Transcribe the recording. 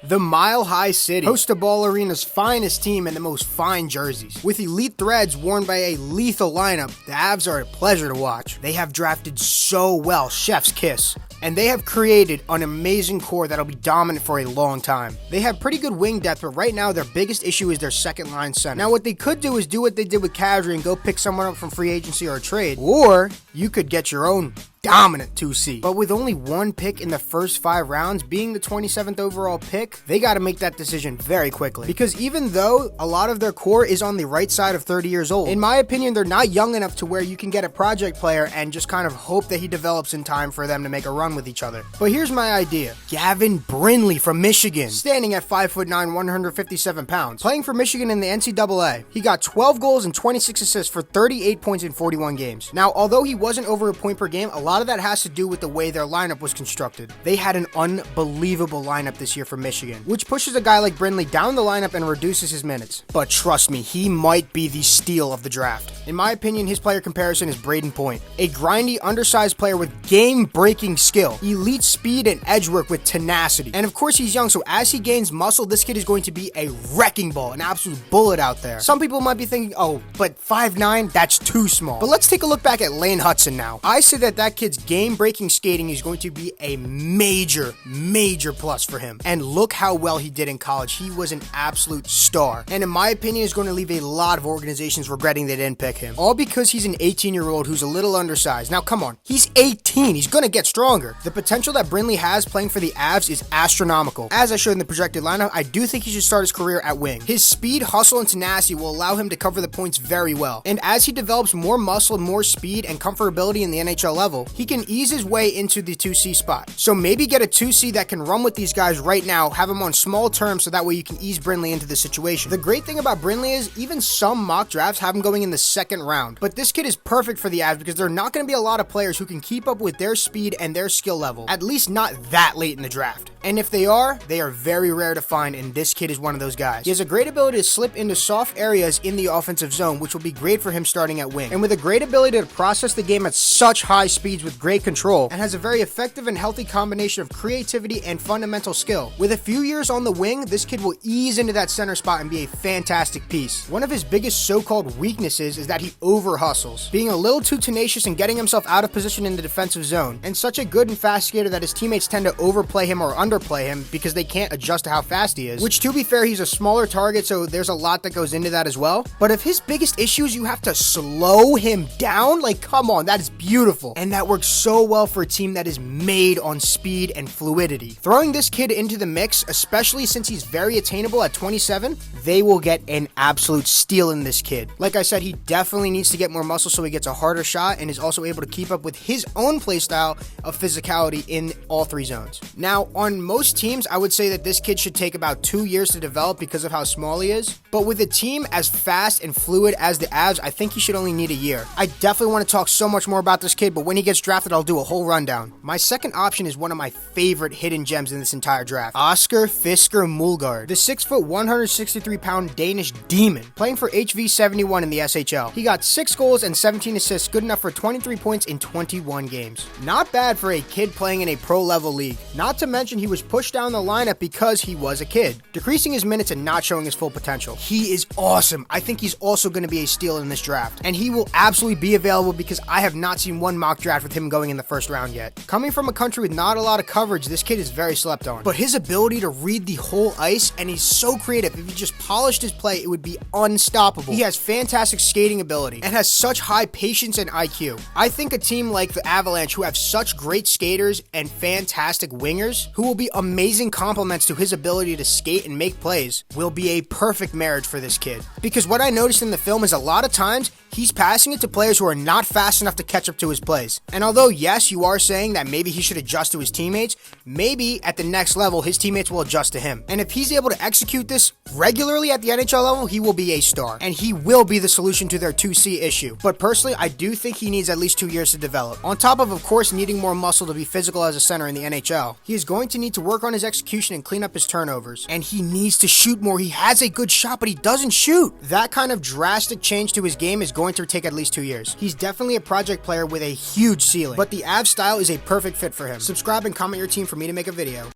The Mile High City hosts the Ball Arena's finest team and the most fine jerseys. With elite threads worn by a lethal lineup, the Avs are a pleasure to watch. They have drafted so well, chef's kiss. And they have created an amazing core that'll be dominant for a long time. They have pretty good wing depth, but right now their biggest issue is their second line center. Now what they could do is do what they did with Kadri and go pick someone up from free agency or a trade. Or you could get your own dominant 2C. But with only one pick in the first 5 rounds, being the 27th overall pick, they got to make that decision very quickly. Because even though a lot of their core is on the right side of 30 years old, in my opinion, they're not young enough to where you can get a project player and just kind of hope that he develops in time for them to make a run with each other. But here's my idea. Gavin Brindley from Michigan, standing at 5'9", 157 pounds, playing for Michigan in the NCAA. He got 12 goals and 26 assists for 38 points in 41 games. Now, although he wasn't over a point per game, a lot of that has to do with the way their lineup was constructed. They had an unbelievable lineup this year for Michigan, which pushes a guy like Brindley down the lineup and reduces his minutes. But trust me, he might be the steal of the draft. In my opinion, his player comparison is Braden Point, a grindy, undersized player with game-breaking skill, elite speed and edge work with tenacity. And of course, he's young, so as he gains muscle, this kid is going to be a wrecking ball, an absolute bullet out there. Some people might be thinking, oh, but 5'9", that's too small. But let's take a look back at Lane Hudson now. I say that kid's game-breaking skating is going to be a major plus for him. And look how well he did in college. He was an absolute star. And in my opinion, is going to leave a lot of organizations regretting they didn't pick him. All because he's an 18-year-old who's a little undersized. Now, come on. He's 18. He's going to get stronger. The potential that Brindley has playing for the Avs is astronomical. As I showed in the projected lineup, I do think he should start his career at wing. His speed, hustle, and tenacity will allow him to cover the points very well. And as he develops more muscle, more speed, and comfortability in the NHL level, he can ease his way into the 2C spot. So maybe get a 2C that can run with these guys right now, have him on small terms so that way you can ease Brindley into the situation. The great thing about Brindley is even some mock drafts have him going in the 2nd round. But this kid is perfect for the Avs because there are not going to be a lot of players who can keep up with their speed and their skill level, at least not that late in the draft. And if they are very rare to find, and this kid is one of those guys. He has a great ability to slip into soft areas in the offensive zone, which will be great for him starting at wing. And with a great ability to process the game at such high speeds with great control, and has a very effective and healthy combination of creativity and fundamental skill. With a few years on the wing, this kid will ease into that center spot and be a fantastic piece. One of his biggest so-called weaknesses is that he over-hustles, being a little too tenacious and getting himself out of position in the defensive zone, and such a good and fast skater that his teammates tend to overplay him or underplay him because they can't adjust to how fast he is, which to be fair, he's a smaller target, so there's a lot that goes into that as well. But if his biggest issue is you have to slow him down, like come on, that is beautiful. And that works so well for a team that is made on speed and fluidity. Throwing this kid into the mix, especially since he's very attainable at 27, they will get an absolute steal in this kid. Like I said, he definitely needs to get more muscle so he gets a harder shot and is also able to keep up with his own play style of physicality in all 3 zones. Now, on most teams, I would say that this kid should take about 2 years to develop because of how small he is. But with a team as fast and fluid as the Avs, I think he should only need a year. I definitely want to talk so much more about this kid, but when he gets drafted, I'll do a whole rundown. My second option is one of my favorite hidden gems in this entire draft, Oscar Fisker Mulgaard, the 6', 163-pound Danish demon, playing for HV71 in the SHL. He got 6 goals and 17 assists, good enough for 23 points in 21 games. Not bad for a kid playing in a pro-level league. Not to mention he was pushed down the lineup because he was a kid, decreasing his minutes and not showing his full potential. He is awesome. I think he's also going to be a steal in this draft, and he will absolutely be available because I have not seen one mock draft with him going in the 1st round yet. Coming from a country with not a lot of coverage, this kid is very slept on. But his ability to read the whole ice, and he's so creative. If he just polished his play, it would be unstoppable. He has fantastic skating ability and has such high patience and IQ. I think a team like the Avalanche, who have such great skaters and fantastic wingers, who will be amazing complements to his ability to skate and make plays, will be a perfect marriage for this kid. Because what I noticed in the film is a lot of times, he's passing it to players who are not fast enough to catch up to his plays. And although, yes, you are saying that maybe he should adjust to his teammates, maybe at the next level, his teammates will adjust to him. And if he's able to execute this regularly at the NHL level, he will be a star. And he will be the solution to their 2C issue. But personally, I do think he needs at least 2 years to develop. On top of course, needing more muscle to be physical as a center in the NHL, he is going to need to work on his execution and clean up his turnovers. And he needs to shoot more. He has a good shot, but he doesn't shoot. That kind of drastic change to his game is going to take at least 2 years. He's definitely a project player with a huge ceiling, but the Avs style is a perfect fit for him. Subscribe and comment your team for me to make a video.